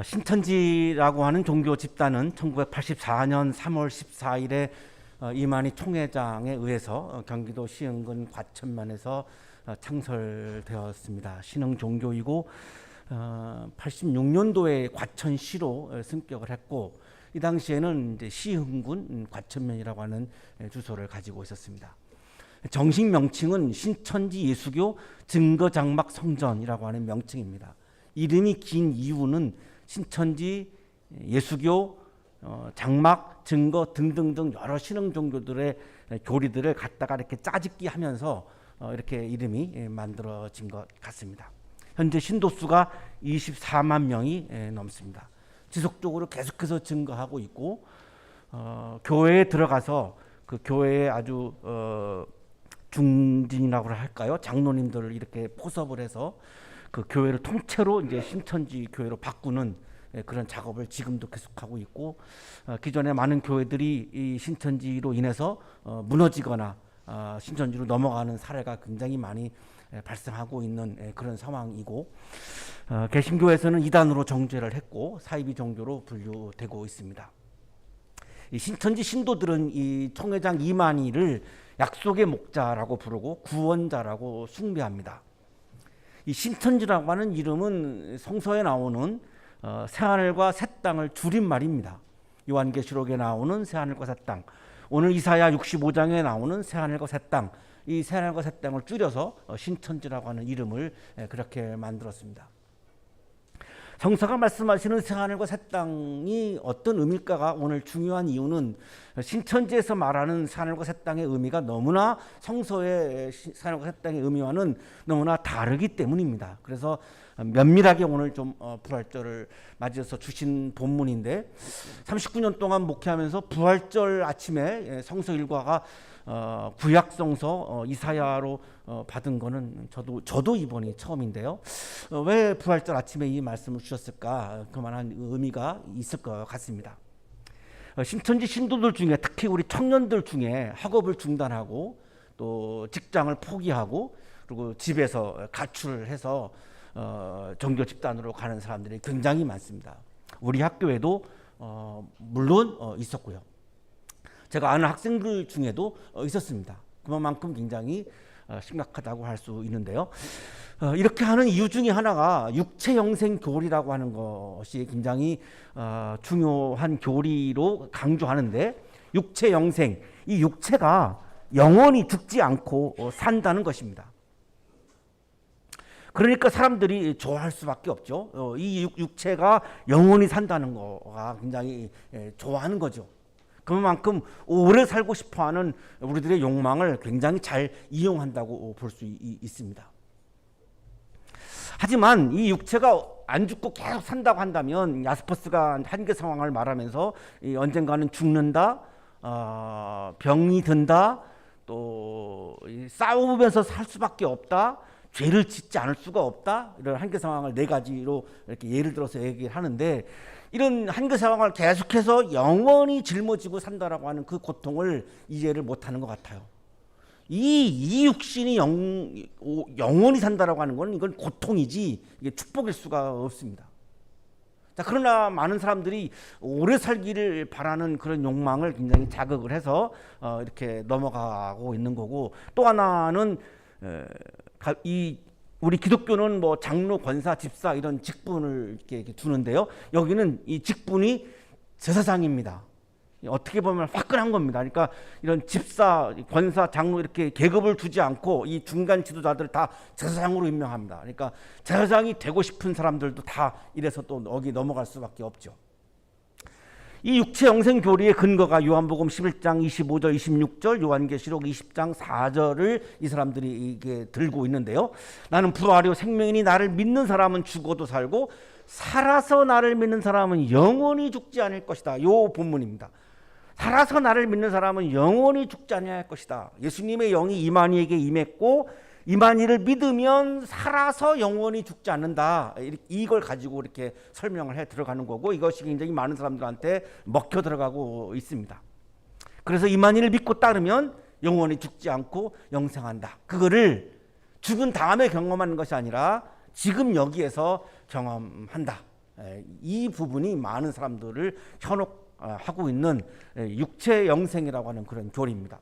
신천지라고 하는 종교 집단은 1984년 3월 14일에 이만희 총회장에 의해서 경기도 시흥군 과천면에서 창설되었습니다. 신흥 종교이고 86년도에 과천시로 승격을 했고, 이 당시에는 이제 시흥군 과천면이라고 하는 주소를 가지고 있었습니다. 정식 명칭은 신천지 예수교 증거장막 성전이라고 하는 명칭입니다. 이름이 긴 이유는 신천지 예수교 장막 증거 등등등 여러 신흥 종교들의 교리들을 갖다가 이렇게 짜집기 하면서 이렇게 이름이 만들어진 것 같습니다. 현재 신도수가 24만 명이 넘습니다. 지속적으로 계속해서 증가하고 있고, 교회에 들어가서 그 교회에 아주 중진이라고 할까요? 장로님들을 이렇게 포섭을 해서 그 교회를 통째로 이제 신천지 교회로 바꾸는 그런 작업을 지금도 계속하고 있고, 기존에 많은 교회들이 이 신천지로 인해서 무너지거나 신천지로 넘어가는 사례가 굉장히 많이 발생하고 있는 그런 상황이고, 개신교에서는 이단으로 정죄를 했고 사이비 종교로 분류되고 있습니다. 이 신천지 신도들은 이 총회장 이만희를 약속의 목자라고 부르고 구원자라고 숭배합니다. 이 신천지라고 하는 이름은 성서에 나오는 새하늘과 새 땅을 줄인 말입니다. 요한계시록에 나오는 새하늘과 새 땅, 오늘 이사야 65장에 나오는 새하늘과 새 땅, 이 새하늘과 새 땅을 줄여서 신천지라고 하는 이름을 그렇게 만들었습니다. 성서가 말씀하시는 새하늘과 새 땅이 어떤 의미일까가 오늘 중요한 이유는, 신천지에서 말하는 새하늘과 새 땅의 의미가 너무나 성서의 새하늘과 새 땅의 의미와는 너무나 다르기 때문입니다. 그래서 면밀하게 오늘 좀 부활절을 맞이해서 주신 본문인데, 39년 동안 목회하면서 부활절 아침에 성서 일과가 구약 성서 이사야로 받은 거는 저도 이번이 처음인데요. 왜 부활절 아침에 이 말씀을 주셨을까? 그만한 의미가 있을 것 같습니다. 신천지 신도들 중에, 특히 우리 청년들 중에 학업을 중단하고 또 직장을 포기하고 그리고 집에서 가출을 해서 종교 집단으로 가는 사람들이 굉장히 많습니다. 우리 학교에도 물론 있었고요. 제가 아는 학생들 중에도 있었습니다. 그만큼 굉장히 심각하다고 할 수 있는데요. 이렇게 하는 이유 중에 하나가 육체영생 교리라고 하는 것이 굉장히 중요한 교리로 강조하는데, 육체영생, 이 육체가 영원히 죽지 않고 산다는 것입니다. 그러니까 사람들이 좋아할 수밖에 없죠. 이 육체가 영원히 산다는 거가 굉장히 좋아하는 거죠. 그만큼 오래 살고 싶어하는 우리들의 욕망을 굉장히 잘 이용한다고 볼 수 있습니다. 하지만 이 육체가 안 죽고 계속 산다고 한다면, 야스퍼스가 한계 상황을 말하면서 언젠가는 죽는다, 병이 든다, 또 싸우면서 살 수밖에 없다, 죄를 짓지 않을 수가 없다, 이런 한계 상황을 네 가지로 이렇게 예를 들어서 얘기를 하는데, 이런 한계 상황을 계속해서 영원히 짊어지고 산다라고 하는 그 고통을 이해를 못하는 것 같아요. 이 육신이 영원히 산다라고 하는 건 이건 고통이지 이게 축복일 수가 없습니다. 자, 그러나 많은 사람들이 오래 살기를 바라는 그런 욕망을 굉장히 자극을 해서 이렇게 넘어가고 있는 거고, 또 하나는 우리 기독교는 뭐 장로, 권사, 집사 이런 직분을 이렇게 두는데요. 여기는 이 직분이 제사장입니다. 어떻게 보면 화끈한 겁니다. 그러니까 이런 집사, 권사, 장로 이렇게 계급을 두지 않고 이 중간 지도자들 다 제사장으로 임명합니다. 그러니까 제사장이 되고 싶은 사람들도 다 이래서 또 여기 넘어갈 수밖에 없죠. 이 육체 영생 교리의 근거가 요한복음 11장 25절 26절, 요한계시록 20장 4절을 이 사람들이 이게 들고 있는데요. 나는 부활이요 생명이니 나를 믿는 사람은 죽어도 살고 살아서 나를 믿는 사람은 영원히 죽지 않을 것이다. 요 본문입니다. 살아서 나를 믿는 사람은 영원히 죽지 않을 것이다. 예수님의 영이 이만희에게 임했고, 이만희를 믿으면 살아서 영원히 죽지 않는다. 이걸 가지고 이렇게 설명을 해 들어가는 거고, 이것이 굉장히 많은 사람들한테 먹혀 들어가고 있습니다. 그래서 이만희를 믿고 따르면 영원히 죽지 않고 영생한다. 그거를 죽은 다음에 경험하는 것이 아니라 지금 여기에서 경험한다. 이 부분이 많은 사람들을 현혹하고 있는 육체 영생이라고 하는 그런 교리입니다.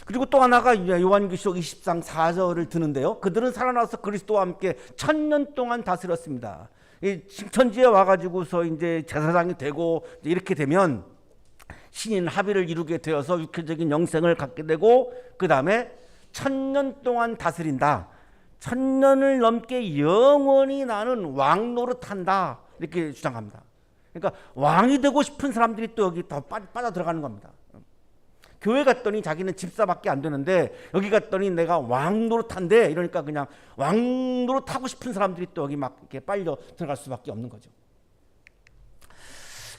그리고 또 하나가 요한계시록 20장 4절을 드는데요. 그들은 살아나서 그리스도와 함께 1000년 동안 다스렸습니다. 신천지에 와가지고서 이제 제사장이 되고 이렇게 되면 신인 합의를 이루게 되어서 육체적인 영생을 갖게 되고 그 다음에 1000년 동안 다스린다. 1000년을 넘게 영원히 나는 왕 노릇한다. 이렇게 주장합니다. 그러니까 왕이 되고 싶은 사람들이 또 여기 더 빠져 들어가는 겁니다. 교회 갔더니 자기는 집사밖에 안 되는데 여기 갔더니 내가 왕 노릇한대. 이러니까 그냥 왕 노릇하고 싶은 사람들이 또 여기 막 이렇게 빨려 들어갈 수밖에 없는 거죠.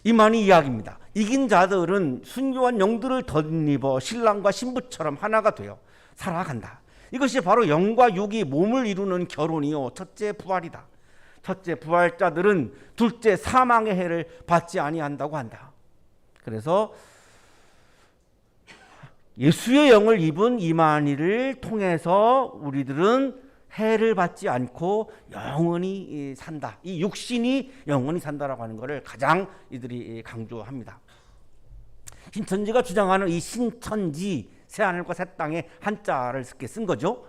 이만희 이야기입니다. 이긴 자들은 순교한 영들을 덧입어 신랑과 신부처럼 하나가 되어 살아간다. 이것이 바로 영과 육이 몸을 이루는 결혼이요 첫째 부활이다. 첫째 부활자들은 둘째 사망의 해를 받지 아니한다고 한다. 그래서 예수의 영을 입은 이만희를 통해서 우리들은 해를 받지 않고 영원히 산다. 이 육신이 영원히 산다라고 하는 것을 가장 이들이 강조합니다. 신천지가 주장하는 이 신천지, 새하늘과 새 땅의 한자를 이렇게 쓴 거죠.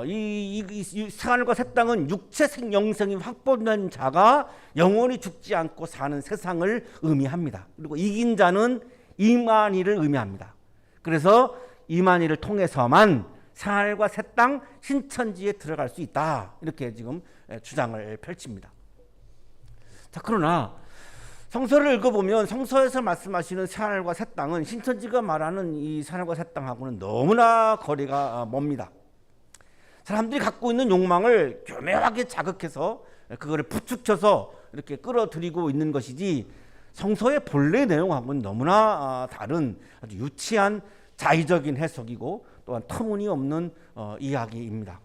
이 새하늘과 새 땅은 육체 영생이 확보된 자가 영원히 죽지 않고 사는 세상을 의미합니다. 그리고 이긴 자는 이만희를 의미합니다. 그래서 이만희를 통해서만 새하늘과 새 땅 신천지에 들어갈 수 있다. 이렇게 지금 주장을 펼칩니다. 자, 그러나 성서를 읽어보면 성서에서 말씀하시는 새하늘과 새 땅은 신천지가 말하는 이 새하늘과 새 땅하고는 너무나 거리가 멉니다. 사람들이 갖고 있는 욕망을 교묘하게 자극해서 그거를 부추켜서 이렇게 끌어들이고 있는 것이지 성서의 본래 내용하고는 너무나 다른 아주 유치한 자의적인 해석이고 또한 터무니없는 이야기입니다.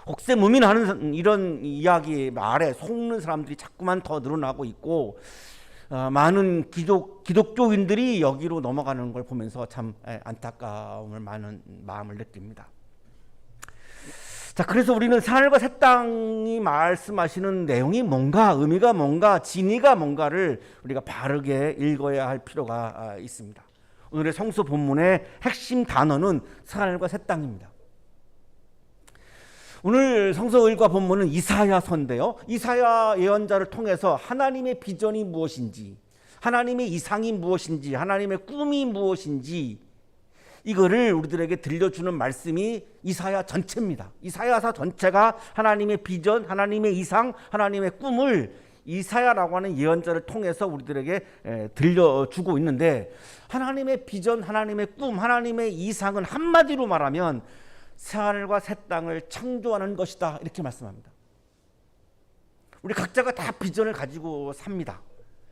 혹세무민하는 이런 이야기 말에 속는 사람들이 자꾸만 더 늘어나고 있고 많은 기독교인들이 여기로 넘어가는 걸 보면서 참 안타까움을 많은 마음을 느낍니다. 자, 그래서 우리는 새하늘과 새 땅이 말씀하시는 내용이 뭔가, 의미가 뭔가, 진의가 뭔가를 우리가 바르게 읽어야 할 필요가 있습니다. 오늘의 성서 본문의 핵심 단어는 새하늘과 새 땅입니다. 오늘 성서 일과 본문은 이사야서인데요. 이사야 예언자를 통해서 하나님의 비전이 무엇인지, 하나님의 이상이 무엇인지, 하나님의 꿈이 무엇인지 이거를 우리들에게 들려주는 말씀이 이사야 전체입니다. 이사야서 전체가 하나님의 비전, 하나님의 이상, 하나님의 꿈을 이사야라고 하는 예언자를 통해서 우리들에게 들려주고 있는데 하나님의 비전, 하나님의 꿈, 하나님의 이상은 한마디로 말하면 새하늘과 새 땅을 창조하는 것이다. 이렇게 말씀합니다. 우리 각자가 다 비전을 가지고 삽니다.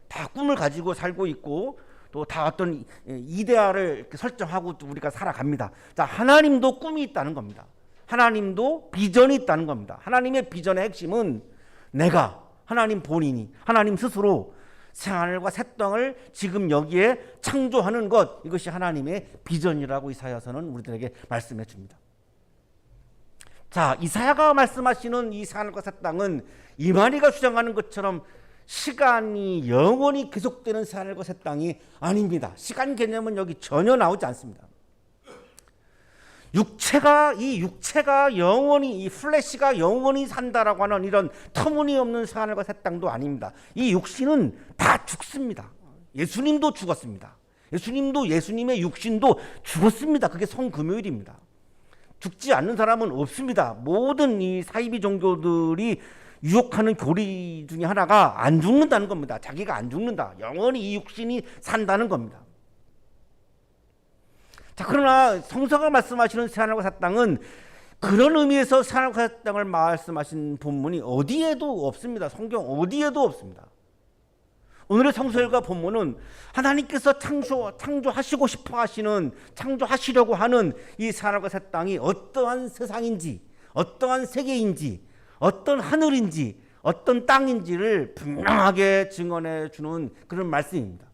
다 꿈을 가지고 살고 있고 또 다 어떤 이데아를 설정하고 우리가 살아갑니다. 자, 하나님도 꿈이 있다는 겁니다. 하나님도 비전이 있다는 겁니다. 하나님의 비전의 핵심은 내가 하나님 본인이 하나님 스스로 새하늘과 새 땅을 지금 여기에 창조하는 것, 이것이 하나님의 비전이라고 이사야서는 우리들에게 말씀해 줍니다. 자, 이사야가 말씀하시는 이 새하늘과 새 땅은 이만희가 주장하는 것처럼 시간이 영원히 계속되는 새하늘과 새 땅이 아닙니다. 시간 개념은 여기 전혀 나오지 않습니다. 육체가 영원히, 이 플래시가 영원히 산다라고 하는 이런 터무니없는 새하늘과 새 땅도 아닙니다. 이 육신은 다 죽습니다. 예수님도 죽었습니다. 예수님의 육신도 죽었습니다. 그게 성금요일입니다. 죽지 않는 사람은 없습니다. 모든 이 사이비 종교들이 유혹하는 교리 중에 하나가 안 죽는다는 겁니다. 자기가 안 죽는다. 영원히 이 육신이 산다는 겁니다. 자, 그러나 성서가 말씀하시는 새하늘과 새 땅은 그런 의미에서 새하늘과 새 땅을 말씀하신 본문이 어디에도 없습니다. 성경 어디에도 없습니다. 오늘의 성서일과 본문은 하나님께서 창조하시고 싶어 하시는, 창조하시려고 하는 이 새하늘과 새 땅이 어떠한 세상인지, 어떠한 세계인지, 어떤 하늘인지, 어떤 땅인지를 분명하게 증언해 주는 그런 말씀입니다.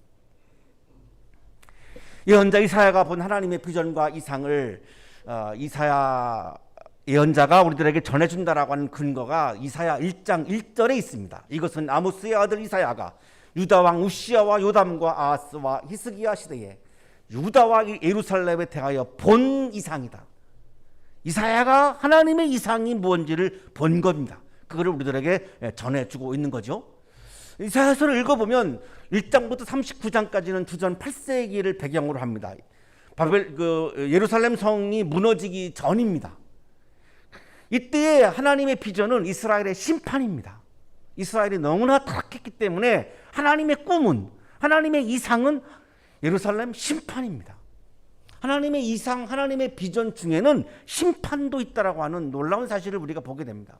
예언자 이사야가 본 하나님의 비전과 이상을 이사야 예언자가 우리들에게 전해준다라고 하는 근거가 이사야 1장 1절에 있습니다. 이것은 아모스의 아들 이사야가 유다 왕 우시야와 요담과 아하스와 히스기야 시대에 유다와 예루살렘에 대하여 본 이상이다. 이사야가 하나님의 이상이 뭔지를 본 겁니다. 그거를 우리들에게 전해주고 있는 거죠. 이사야서를 읽어보면 1장부터 39장까지는 주전 8세기를 배경으로 합니다. 예루살렘 성이 무너지기 전입니다. 이때의 하나님의 비전은 이스라엘의 심판입니다. 이스라엘이 너무나 타락했기 때문에 하나님의 꿈은, 하나님의 이상은 예루살렘 심판입니다. 하나님의 이상, 하나님의 비전 중에는 심판도 있다라고 하는 놀라운 사실을 우리가 보게 됩니다.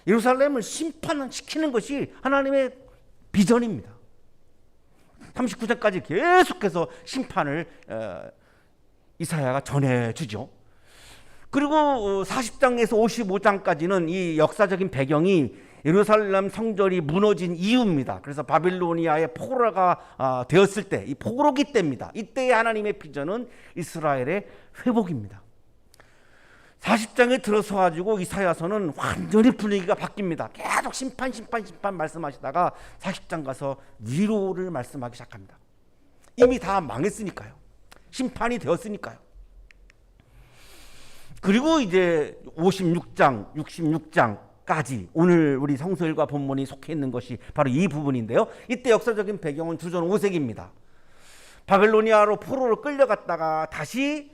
예루살렘을 심판시키는 것이 하나님의 비전입니다. 39장까지 계속해서 심판을 이사야가 전해주죠. 그리고 40장에서 55장까지는 이 역사적인 배경이 예루살렘 성전이 무너진 이유입니다. 그래서 바빌로니아의 포로가 되었을 때, 이 포로기 때입니다. 이때의 하나님의 비전은 이스라엘의 회복입니다. 40장에 들어서 가지고 이사야서는 완전히 분위기가 바뀝니다. 계속 심판 말씀하시다가 40장 가서 위로를 말씀하기 시작합니다. 이미 다 망했으니까요. 심판이 되었으니까요. 그리고 이제 56장, 66장까지 오늘 우리 성서일과 본문이 속해 있는 것이 바로 이 부분인데요. 이때 역사적인 배경은 주전 5세기입니다. 바벨로니아로 포로로 끌려갔다가 다시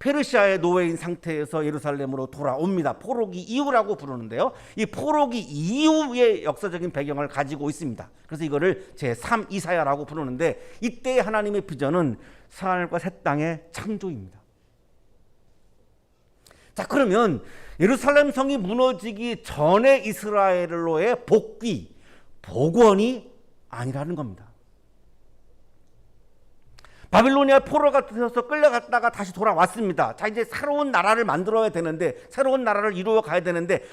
페르시아의 노예인 상태에서 예루살렘으로 돌아옵니다. 포로기 이후라고 부르는데요. 이 포로기 이후의 역사적인 배경을 가지고 있습니다. 그래서 이거를 제3 이사야라고 부르는데 이때의 하나님의 비전은 새하늘과 새 땅의 창조입니다. 자, 그러면 예루살렘 성이 무너지기 전에 이스라엘로의 복귀, 복원이 아니라는 겁니다. 바빌로니아 포로가 되어서 끌려갔다가 다시 돌아왔습니다. 자, 이제 새로운 나라를 만들어야 되는데, 새로운 나라를 이루어 가야 되는데,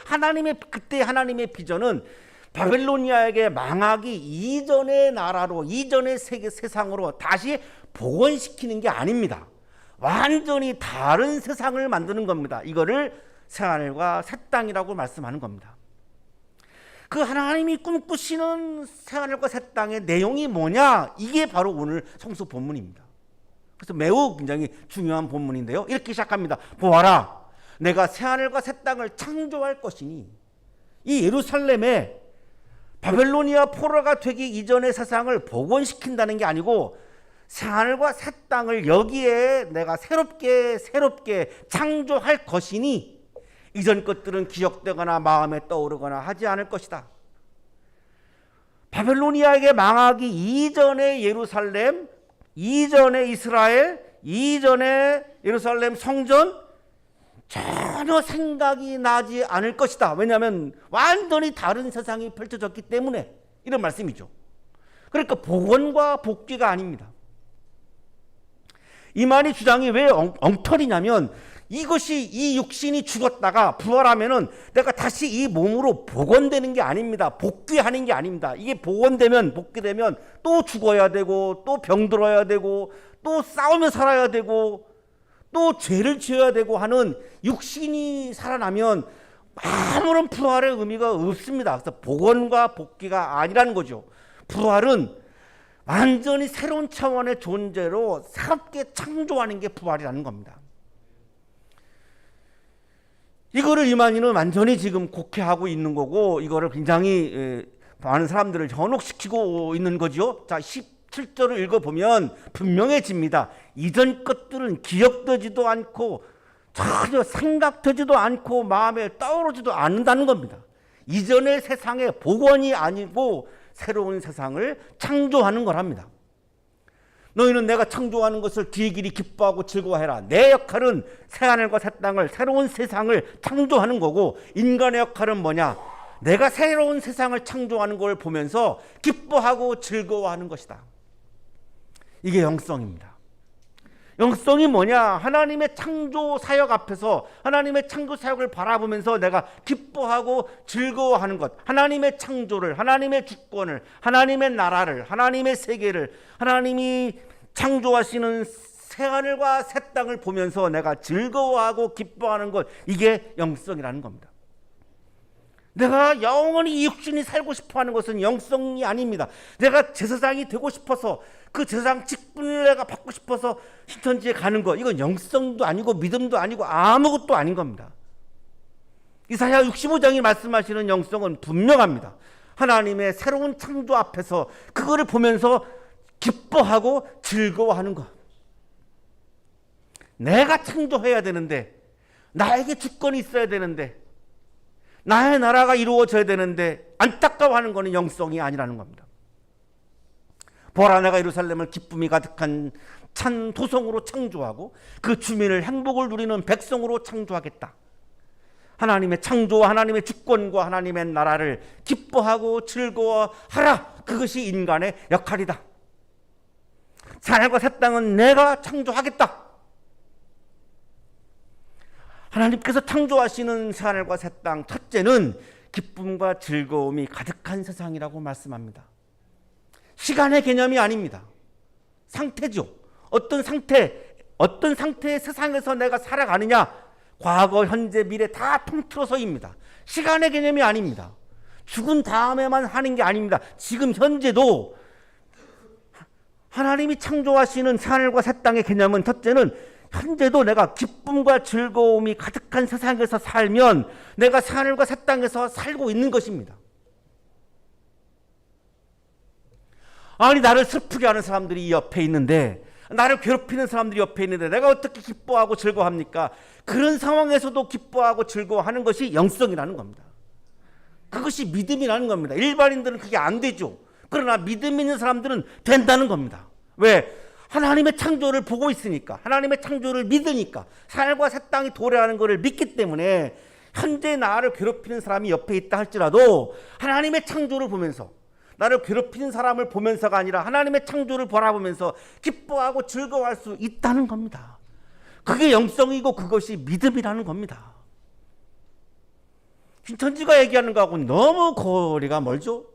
그때 하나님의 비전은 바빌로니아에게 망하기 이전의 나라로, 이전의 세상으로 다시 복원시키는 게 아닙니다. 완전히 다른 세상을 만드는 겁니다. 이거를 새하늘과 새 땅이라고 말씀하는 겁니다. 그 하나님이 꿈꾸시는 새하늘과 새 땅의 내용이 뭐냐? 이게 바로 오늘 성서 본문입니다. 그래서 매우 굉장히 중요한 본문인데요. 이렇게 시작합니다. 보아라, 내가 새하늘과 새 땅을 창조할 것이니, 이 예루살렘에 바벨로니아 포로가 되기 이전의 세상을 복원시킨다는 게 아니고 새하늘과 새 땅을 여기에 내가 새롭게 창조할 것이니 이전 것들은 기억되거나 마음에 떠오르거나 하지 않을 것이다. 바벨로니아에게 망하기 이전의 예루살렘, 이전의 이스라엘, 이전의 예루살렘 성전 전혀 생각이 나지 않을 것이다. 왜냐하면 완전히 다른 세상이 펼쳐졌기 때문에 이런 말씀이죠. 그러니까 복원과 복귀가 아닙니다. 이 말이 주장이 왜 엉터리냐면 이것이 이 육신이 죽었다가 부활하면은 내가 다시 이 몸으로 복원되는 게 아닙니다. 복귀하는 게 아닙니다. 이게 복원되면 복귀되면 또 죽어야 되고 또 병들어야 되고 또 싸우며 살아야 되고 또 죄를 지어야 되고 하는 육신이 살아나면 아무런 부활의 의미가 없습니다. 그래서 복원과 복귀가 아니라는 거죠. 부활은 완전히 새로운 차원의 존재로 새롭게 창조하는 게 부활이라는 겁니다. 이거를 이만희는 완전히 지금 곡해하고 있는 거고 이거를 굉장히 많은 사람들을 현혹시키고 있는 거죠. 자, 17절을 읽어보면 분명해집니다. 이전 것들은 기억되지도 않고 전혀 생각되지도 않고 마음에 떠오르지도 않는다는 겁니다. 이전의 세상의 복원이 아니고 새로운 세상을 창조하는 거랍니다. 너희는 내가 창조하는 것을 귀히 길이 기뻐하고 즐거워해라. 내 역할은 새하늘과 새 땅을, 새로운 세상을 창조하는 거고 인간의 역할은 뭐냐? 내가 새로운 세상을 창조하는 걸 보면서 기뻐하고 즐거워하는 것이다. 이게 영성입니다. 영성이 뭐냐? 하나님의 창조 사역 앞에서 하나님의 창조 사역을 바라보면서 내가 기뻐하고 즐거워하는 것, 하나님의 창조를, 하나님의 주권을, 하나님의 나라를, 하나님의 세계를, 하나님이 창조하시는 새하늘과 새 땅을 보면서 내가 즐거워하고 기뻐하는 것, 이게 영성이라는 겁니다. 내가 영원히 이 육신이 살고 싶어하는 것은 영성이 아닙니다. 내가 제사장이 되고 싶어서 그 제사장 직분을 내가 받고 싶어서 신천지에 가는 것, 이건 영성도 아니고 믿음도 아니고 아무것도 아닌 겁니다. 이사야 65장이 말씀하시는 영성은 분명합니다. 하나님의 새로운 창조 앞에서 그거를 보면서 기뻐하고 즐거워하는 것. 내가 창조해야 되는데, 나에게 주권이 있어야 되는데, 나의 나라가 이루어져야 되는데 안타까워하는 것은 영성이 아니라는 겁니다. 보라, 내가 예루살렘을 기쁨이 가득한 찬 도성으로 창조하고 그 주민을 행복을 누리는 백성으로 창조하겠다. 하나님의 창조와 하나님의 주권과 하나님의 나라를 기뻐하고 즐거워하라. 그것이 인간의 역할이다. 하늘과 새 땅은 내가 창조하겠다. 하나님께서 창조하시는 하늘과 새 땅, 첫째는 기쁨과 즐거움이 가득한 세상이라고 말씀합니다. 시간의 개념이 아닙니다. 상태죠. 어떤 상태의 세상에서 내가 살아가느냐, 과거, 현재, 미래 다 통틀어서입니다. 시간의 개념이 아닙니다. 죽은 다음에만 하는 게 아닙니다. 지금 현재도 하나님이 창조하시는 하늘과 새 땅의 개념은, 첫째는 현재도 내가 기쁨과 즐거움이 가득한 세상에서 살면 내가 하늘과 새 땅에서 살고 있는 것입니다. 아니, 나를 슬프게 하는 사람들이 옆에 있는데, 나를 괴롭히는 사람들이 옆에 있는데 내가 어떻게 기뻐하고 즐거워합니까? 그런 상황에서도 기뻐하고 즐거워하는 것이 영성이라는 겁니다. 그것이 믿음이라는 겁니다. 일반인들은 그게 안 되죠. 그러나 믿음 있는 사람들은 된다는 겁니다. 왜? 하나님의 창조를 보고 있으니까, 하나님의 창조를 믿으니까, 하늘과 새 땅이 도래하는 것을 믿기 때문에 현재 나를 괴롭히는 사람이 옆에 있다 할지라도 하나님의 창조를 보면서, 나를 괴롭히는 사람을 보면서가 아니라 하나님의 창조를 바라보면서 기뻐하고 즐거워할 수 있다는 겁니다. 그게 영성이고 그것이 믿음이라는 겁니다. 신천지가 얘기하는 거하고는 너무 거리가 멀죠.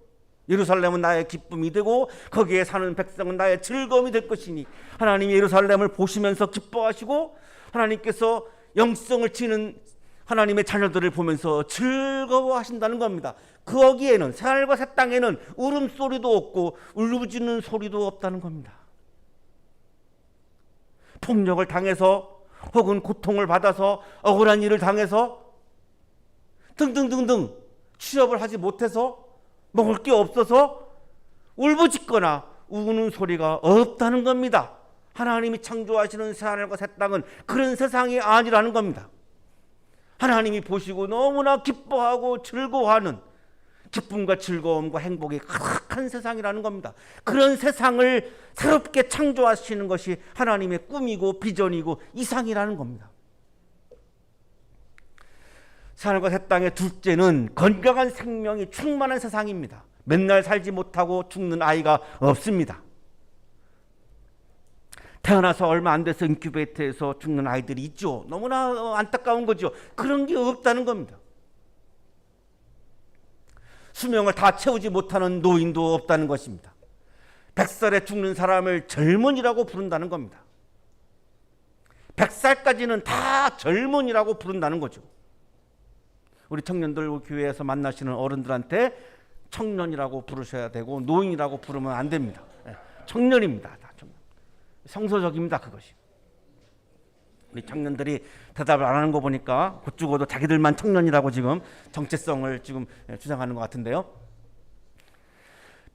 예루살렘은 나의 기쁨이 되고 거기에 사는 백성은 나의 즐거움이 될 것이니, 하나님이 예루살렘을 보시면서 기뻐하시고 하나님께서 영성을 지닌 하나님의 자녀들을 보면서 즐거워하신다는 겁니다. 거기에는, 하늘과 새 땅에는 울음소리도 없고 울부짖는 소리도 없다는 겁니다. 폭력을 당해서 혹은 고통을 받아서 억울한 일을 당해서 등등등등 취업을 하지 못해서 먹을 게 없어서 울부짖거나 우는 소리가 없다는 겁니다. 하나님이 창조하시는 하늘과 새 땅은 그런 세상이 아니라는 겁니다. 하나님이 보시고 너무나 기뻐하고 즐거워하는, 기쁨과 즐거움과 행복이 가득한 세상이라는 겁니다. 그런 세상을 새롭게 창조하시는 것이 하나님의 꿈이고 비전이고 이상이라는 겁니다. 하늘과 새 땅의 둘째는 건강한 생명이 충만한 세상입니다. 맨날 살지 못하고 죽는 아이가 없습니다. 태어나서 얼마 안 돼서 인큐베이터에서 죽는 아이들이 있죠. 너무나 안타까운 거죠. 그런 게 없다는 겁니다. 수명을 다 채우지 못하는 노인도 없다는 것입니다. 100살에 죽는 사람을 젊은이라고 부른다는 겁니다. 100살까지는 다 젊은이라고 부른다는 거죠. 우리 청년들 교회에서 만나시는 어른들한테 청년이라고 부르셔야 되고 노인이라고 부르면 안 됩니다. 청년입니다. 다 청년. 성서적입니다. 그것이. 우리 청년들이 대답을 안 하는 거 보니까 곧 죽어도 자기들만 청년이라고 지금 정체성을 지금 주장하는 것 같은데요.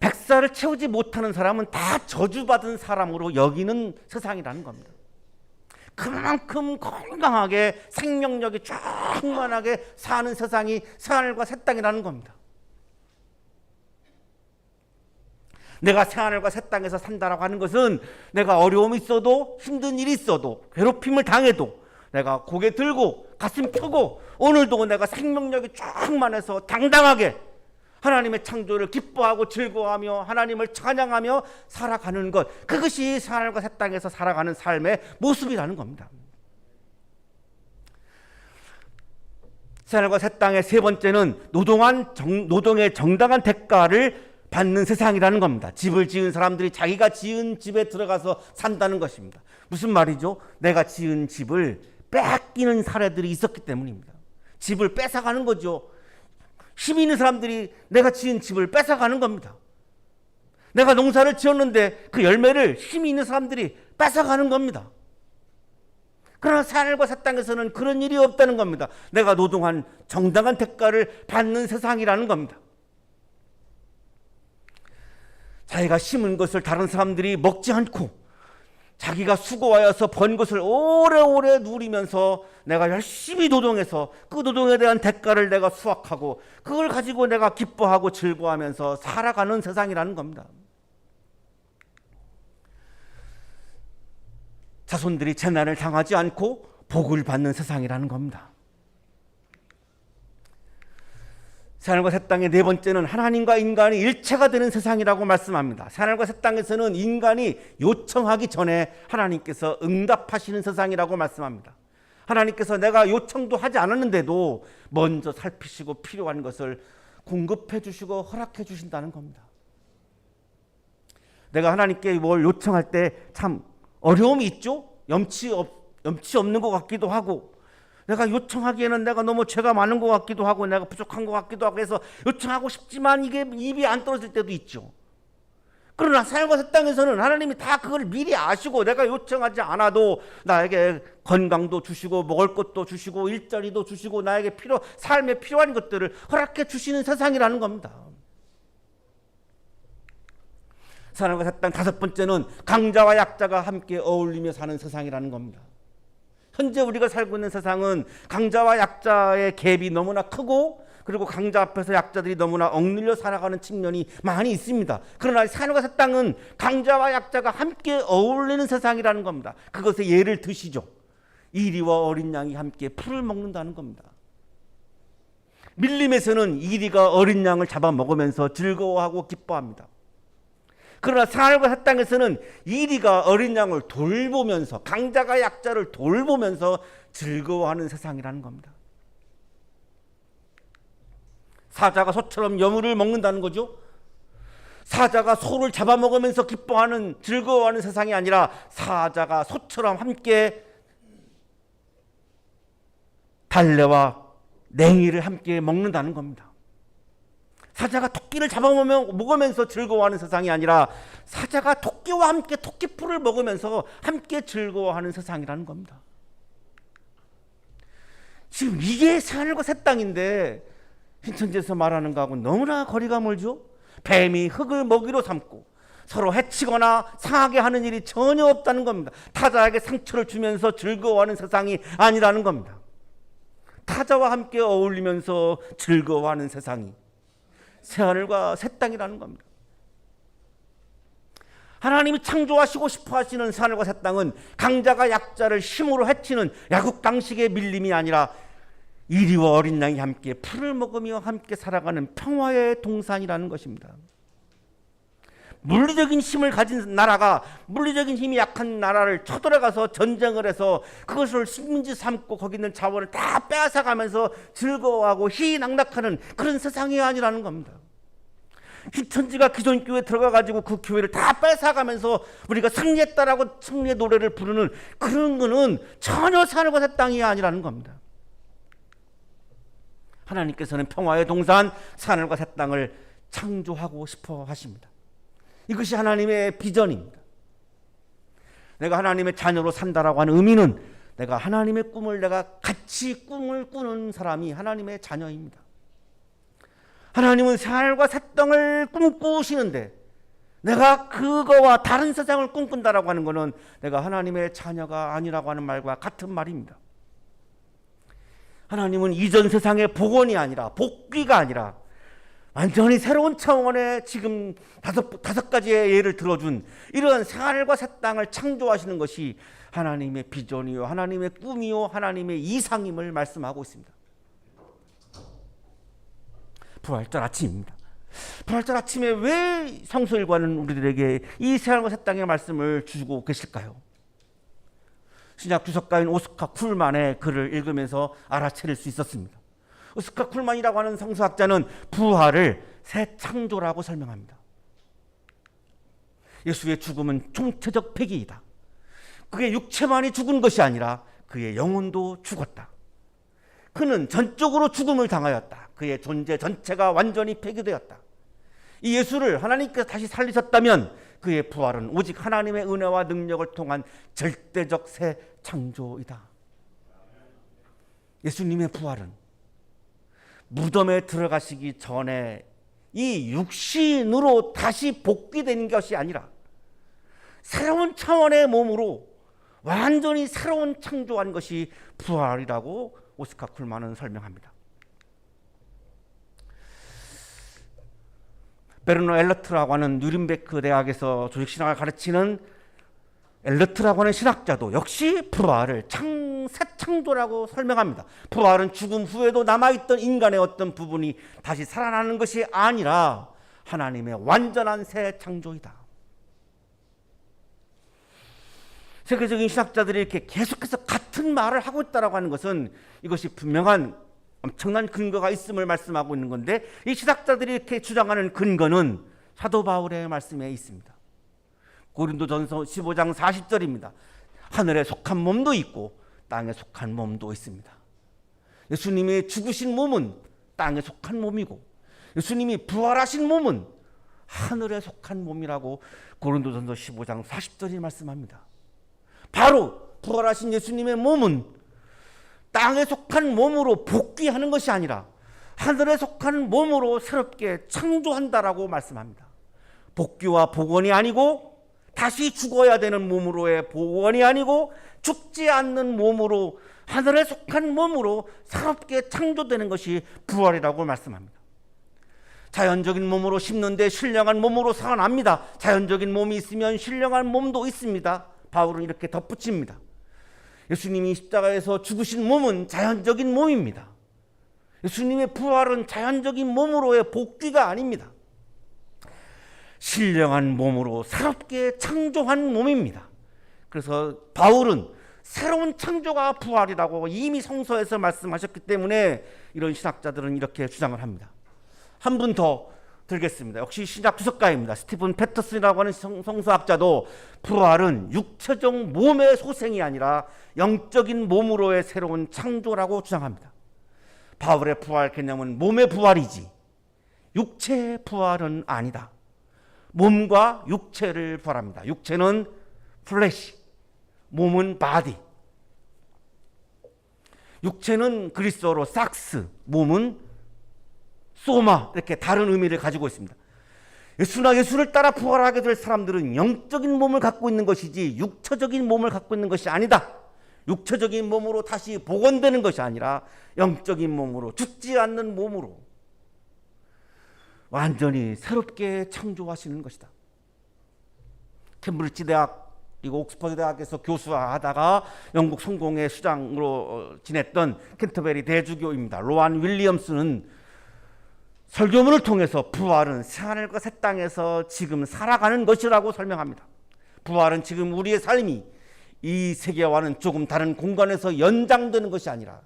100살을 채우지 못하는 사람은 다 저주받은 사람으로 여기는 세상이라는 겁니다. 그만큼 건강하게 생명력이 충만하게 사는 세상이 하늘과 새 땅이라는 겁니다. 내가 새하늘과 새 땅에서 산다라고 하는 것은 내가 어려움이 있어도, 힘든 일이 있어도, 괴롭힘을 당해도 내가 고개 들고 가슴 펴고 오늘도 내가 생명력이 충만해서 당당하게 하나님의 창조를 기뻐하고 즐거워하며 하나님을 찬양하며 살아가는 것, 그것이 하늘과 새 땅에서 살아가는 삶의 모습이라는 겁니다. 하늘과 새 땅의 세 번째는 노동의 정당한 대가를 받는 세상이라는 겁니다. 집을 지은 사람들이 자기가 지은 집에 들어가서 산다는 것입니다. 무슨 말이죠? 내가 지은 집을 뺏기는 사례들이 있었기 때문입니다. 집을 뺏어가는 거죠. 힘 있는 사람들이 내가 지은 집을 뺏어가는 겁니다. 내가 농사를 지었는데 그 열매를 힘이 있는 사람들이 뺏어가는 겁니다. 그러나 하늘과 새 땅에서는 그런 일이 없다는 겁니다. 내가 노동한 정당한 대가를 받는 세상이라는 겁니다. 자기가 심은 것을 다른 사람들이 먹지 않고 자기가 수고하여서 번 것을 오래오래 누리면서 내가 열심히 노동해서 그 노동에 대한 대가를 내가 수확하고 그걸 가지고 내가 기뻐하고 즐거워하면서 살아가는 세상이라는 겁니다. 자손들이 재난을 당하지 않고 복을 받는 세상이라는 겁니다. 하늘과 새 땅의 네 번째는 하나님과 인간이 일체가 되는 세상이라고 말씀합니다. 하늘과 새 땅에서는 인간이 요청하기 전에 하나님께서 응답하시는 세상이라고 말씀합니다. 하나님께서 내가 요청도 하지 않았는데도 먼저 살피시고 필요한 것을 공급해 주시고 허락해 주신다는 겁니다. 내가 하나님께 뭘 요청할 때 참 어려움이 있죠. 염치 없는 것 같기도 하고 내가 요청하기에는 내가 너무 죄가 많은 것 같기도 하고 내가 부족한 것 같기도 하고 해서 요청하고 싶지만 이게 입이 안 떨어질 때도 있죠. 그러나 하늘과 새 땅에서는 하나님이 다 그걸 미리 아시고 내가 요청하지 않아도 나에게 건강도 주시고 먹을 것도 주시고 일자리도 주시고 나에게 삶에 필요한 것들을 허락해 주시는 세상이라는 겁니다. 하늘과 새 땅 다섯 번째는 강자와 약자가 함께 어울리며 사는 세상이라는 겁니다. 현재 우리가 살고 있는 세상은 강자와 약자의 갭이 너무나 크고 그리고 강자 앞에서 약자들이 너무나 억눌려 살아가는 측면이 많이 있습니다. 그러나 하늘과 새 땅은 강자와 약자가 함께 어울리는 세상이라는 겁니다. 그것의 예를 드시죠. 이리와 어린 양이 함께 풀을 먹는다는 겁니다. 밀림에서는 이리가 어린 양을 잡아먹으면서 즐거워하고 기뻐합니다. 그러나 하늘과 새 땅에서는 이리가 어린 양을 돌보면서 강자가 약자를 돌보면서 즐거워하는 세상이라는 겁니다. 사자가 소처럼 여물을 먹는다는 거죠. 사자가 소를 잡아먹으면서 기뻐하는 즐거워하는 세상이 아니라 사자가 소처럼 함께 달래와 냉이를 함께 먹는다는 겁니다. 사자가 토끼를 잡아먹으면서 즐거워하는 세상이 아니라 사자가 토끼와 함께 토끼풀을 먹으면서 함께 즐거워하는 세상이라는 겁니다. 지금 이게 하늘과 새 땅인데 신천지에서 말하는 거하고 너무나 거리가 멀죠. 뱀이 흙을 먹이로 삼고 서로 해치거나 상하게 하는 일이 전혀 없다는 겁니다. 타자에게 상처를 주면서 즐거워하는 세상이 아니라는 겁니다. 타자와 함께 어울리면서 즐거워하는 세상이 새하늘과 새 땅이라는 겁니다. 하나님이 창조하시고 싶어 하시는 새하늘과 새 땅은 강자가 약자를 힘으로 해치는 야국당식의 밀림이 아니라 이리와 어린 양이 함께 풀을 먹으며 함께 살아가는 평화의 동산이라는 것입니다. 물리적인 힘을 가진 나라가 물리적인 힘이 약한 나라를 쳐들어가서 전쟁을 해서 그것을 식민지 삼고 거기 있는 자원을 다 빼앗아가면서 즐거워하고 희낙낙하는 그런 세상이 아니라는 겁니다. 신천지가 기존 교회에 들어가가지고 그 교회를 다 뺏어가면서 우리가 승리했다라고 승리의 노래를 부르는 그런 거는 전혀 하늘과 새 땅이 아니라는 겁니다. 하나님께서는 평화의 동산 하늘과 새 땅을 창조하고 싶어 하십니다. 이것이 하나님의 비전입니다. 내가 하나님의 자녀로 산다라고 하는 의미는 내가 하나님의 꿈을 내가 같이 꿈을 꾸는 사람이 하나님의 자녀입니다. 하나님은 하늘과 새 땅을 꿈꾸시는데 내가 그거와 다른 세상을 꿈꾼다라고 하는 것은 내가 하나님의 자녀가 아니라고 하는 말과 같은 말입니다. 하나님은 이전 세상의 복원이 아니라 복귀가 아니라 완전히 새로운 차원의 지금 다섯 가지의 예를 들어준 이런 하늘과 새 땅을 창조하시는 것이 하나님의 비전이요 하나님의 꿈이요 하나님의 이상임을 말씀하고 있습니다. 부활절 아침입니다. 부활절 아침에 왜 성서일관은 우리들에게 이 하늘과 새 땅의 말씀을 주고 계실까요? 신약 주석가인 오스카 쿨만의 글을 읽으면서 알아차릴 수 있었습니다. 오스카 쿨만이라고 하는 성서학자는 부활을 새 창조라고 설명합니다. 예수의 죽음은 총체적 폐기이다. 그의 육체만이 죽은 것이 아니라 그의 영혼도 죽었다. 그는 전적으로 죽음을 당하였다. 그의 존재 전체가 완전히 폐기되었다. 이 예수를 하나님께서 다시 살리셨다면 그의 부활은 오직 하나님의 은혜와 능력을 통한 절대적 새 창조이다. 예수님의 부활은 무덤에 들어가시기 전에 이 육신으로 다시 복귀된 것이 아니라 새로운 차원의 몸으로 완전히 새로운 창조한 것이 부활이라고 오스카 쿨만은 설명합니다. 베르너 엘러트라고 하는 누른베크 대학에서 조직신학을 가르치는 엘러트라고 하는 신학자도 역시 부활을 새 창조라고 설명합니다. 부활은 죽음 후에도 남아있던 인간의 어떤 부분이 다시 살아나는 것이 아니라 하나님의 완전한 새 창조이다. 세계적인 신학자들이 이렇게 계속해서 같은 말을 하고 있다고 하는 것은 이것이 분명한 엄청난 근거가 있음을 말씀하고 있는 건데, 이 신학자들이 이렇게 주장하는 근거는 사도 바울의 말씀에 있습니다. 고린도전서 15장 40절입니다. 하늘에 속한 몸도 있고 땅에 속한 몸도 있습니다. 예수님이 죽으신 몸은 땅에 속한 몸이고 예수님이 부활하신 몸은 하늘에 속한 몸이라고 고린도전서 15장 40절이 말씀합니다. 바로 부활하신 예수님의 몸은 땅에 속한 몸으로 복귀하는 것이 아니라 하늘에 속한 몸으로 새롭게 창조한다라고 말씀합니다. 복귀와 복원이 아니고 다시 죽어야 되는 몸으로의 복원이 아니고 죽지 않는 몸으로 하늘에 속한 몸으로 새롭게 창조되는 것이 부활이라고 말씀합니다. 자연적인 몸으로 심는데 신령한 몸으로 살아납니다. 자연적인 몸이 있으면 신령한 몸도 있습니다. 바울은 이렇게 덧붙입니다. 예수님이 십자가에서 죽으신 몸은 자연적인 몸입니다. 예수님의 부활은 자연적인 몸으로의 복귀가 아닙니다. 신령한 몸으로 새롭게 창조한 몸입니다. 그래서 바울은 새로운 창조가 부활이라고 이미 성서에서 말씀하셨기 때문에 이런 신학자들은 이렇게 주장을 합니다. 한 분 더 들겠습니다. 역시 신약 주석가입니다. 스티븐 패터슨이라고 하는 성서학자도 부활은 육체적 몸의 소생이 아니라 영적인 몸으로의 새로운 창조라고 주장합니다. 바울의 부활 개념은 몸의 부활이지 육체의 부활은 아니다. 몸과 육체를 부활합니다. 육체는 플래시, 몸은 바디. 육체는 그리스어로 sak스, 몸은 소마, 이렇게 다른 의미를 가지고 있습니다. 예수를 따라 부활하게 될 사람들은 영적인 몸을 갖고 있는 것이지 육체적인 몸을 갖고 있는 것이 아니다. 육체적인 몸으로 다시 복원되는 것이 아니라 영적인 몸으로, 죽지 않는 몸으로 완전히 새롭게 창조하시는 것이다. 캠브리지 대학 그리고 옥스퍼드 대학에서 교수하다가 영국 성공회 수장으로 지냈던 캔터베리 대주교입니다. 로안 윌리엄스는 설교문을 통해서 부활은 새하늘과 새 땅에서 지금 살아가는 것이라고 설명합니다. 부활은 지금 우리의 삶이 이 세계와는 조금 다른 공간에서 연장되는 것이 아니라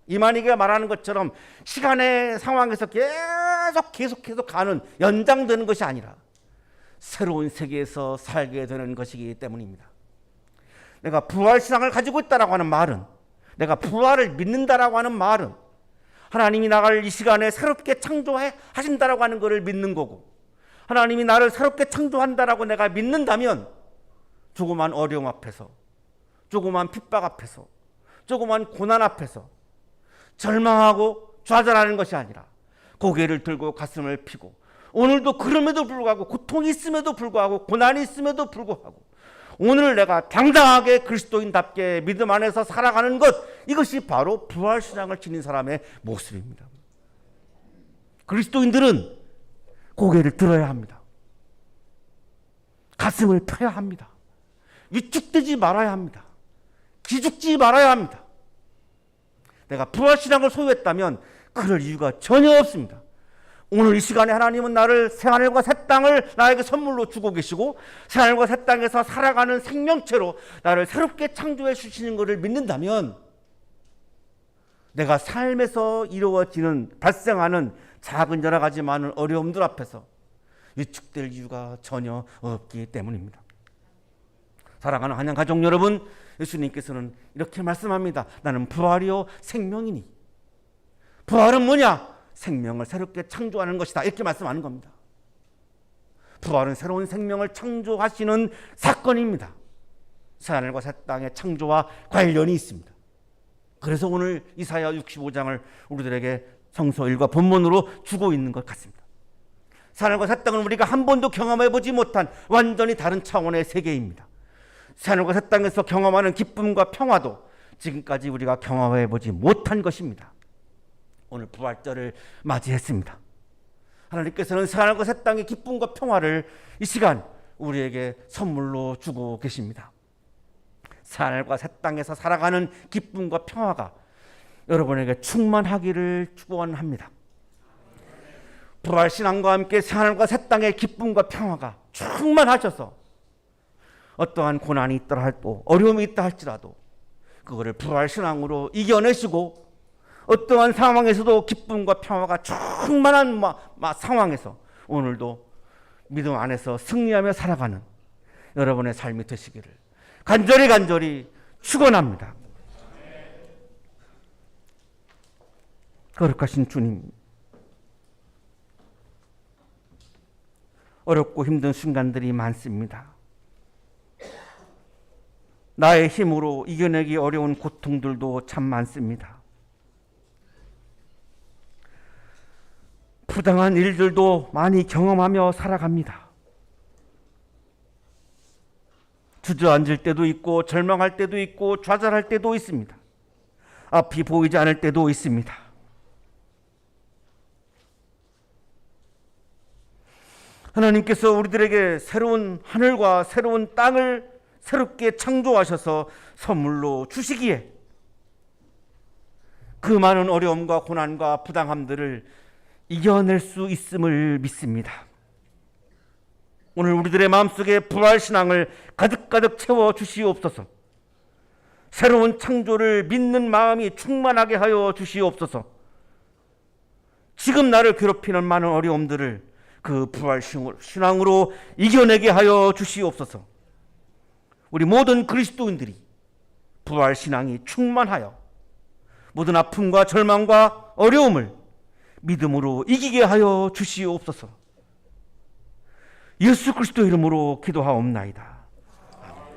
이만희가 말하는 것처럼 시간의 상황에서 계속해서 가는 연장되는 것이 아니라 새로운 세계에서 살게 되는 것이기 때문입니다. 내가 부활 신앙을 가지고 있다라고 하는 말은, 내가 부활을 믿는다라고 하는 말은 하나님이 나를 이 시간에 새롭게 창조하신다라고 하는 것을 믿는 거고, 하나님이 나를 새롭게 창조한다라고 내가 믿는다면 조그만 어려움 앞에서, 조그만 핍박 앞에서, 조그만 고난 앞에서 절망하고 좌절하는 것이 아니라 고개를 들고 가슴을 펴고, 오늘도 그럼에도 불구하고 고통이 있음에도 불구하고 고난이 있음에도 불구하고 오늘 내가 당당하게 그리스도인답게 믿음 안에서 살아가는 것, 이것이 바로 부활신앙을 지닌 사람의 모습입니다. 그리스도인들은 고개를 들어야 합니다. 가슴을 펴야 합니다. 위축되지 말아야 합니다. 기죽지 말아야 합니다. 내가 부활신앙을 소유했다면 그럴 이유가 전혀 없습니다. 오늘 이 시간에 하나님은 나를 새하늘과 새 땅을 나에게 선물로 주고 계시고 새하늘과 새 땅에서 살아가는 생명체로 나를 새롭게 창조해 주시는 것을 믿는다면 내가 삶에서 이루어지는 발생하는 작은 여러 가지 많은 어려움들 앞에서 위축될 이유가 전혀 없기 때문입니다. 사랑하는 한양 가족 여러분, 예수님께서는 이렇게 말씀합니다. 나는 부활이요 생명이니. 부활은 뭐냐? 생명을 새롭게 창조하는 것이다. 이렇게 말씀하는 겁니다. 부활은 새로운 생명을 창조하시는 사건입니다. 새하늘과 새 땅의 창조와 관련이 있습니다. 그래서 오늘 이사야 65장을 우리들에게 성서 일과 본문으로 주고 있는 것 같습니다. 새하늘과 새 땅은 우리가 한 번도 경험해보지 못한 완전히 다른 차원의 세계입니다. 새하늘과 새 땅에서 경험하는 기쁨과 평화도 지금까지 우리가 경험해보지 못한 것입니다. 오늘 부활절을 맞이했습니다. 하나님께서는 새하늘과 새 땅의 기쁨과 평화를 이 시간 우리에게 선물로 주고 계십니다. 새하늘과 새 땅에서 살아가는 기쁨과 평화가 여러분에게 충만하기를 축원합니다. 부활신앙과 함께 새하늘과 새 땅의 기쁨과 평화가 충만하셔서 어떠한 고난이 있더라 할도 어려움이 있다 할지라도 그거를 부활신앙으로 이겨내시고 어떠한 상황에서도 기쁨과 평화가 충만한 상황에서 오늘도 믿음 안에서 승리하며 살아가는 여러분의 삶이 되시기를 간절히 축원합니다. 거룩하신 주님, 어렵고 힘든 순간들이 많습니다. 나의 힘으로 이겨내기 어려운 고통들도 참 많습니다. 부당한 일들도 많이 경험하며 살아갑니다. 주저앉을 때도 있고 절망할 때도 있고 좌절할 때도 있습니다. 앞이 보이지 않을 때도 있습니다. 하나님께서 우리들에게 새로운 하늘과 새로운 땅을 새롭게 창조하셔서 선물로 주시기에 그 많은 어려움과 고난과 부당함들을 이겨낼 수 있음을 믿습니다. 오늘 우리들의 마음속에 부활신앙을 가득가득 채워 주시옵소서. 새로운 창조를 믿는 마음이 충만하게 하여 주시옵소서. 지금 나를 괴롭히는 많은 어려움들을 그 부활신앙으로 이겨내게 하여 주시옵소서. 우리 모든 그리스도인들이 부활신앙이 충만하여 모든 아픔과 절망과 어려움을 믿음으로 이기게 하여 주시옵소서. 예수 그리스도 이름으로 기도하옵나이다.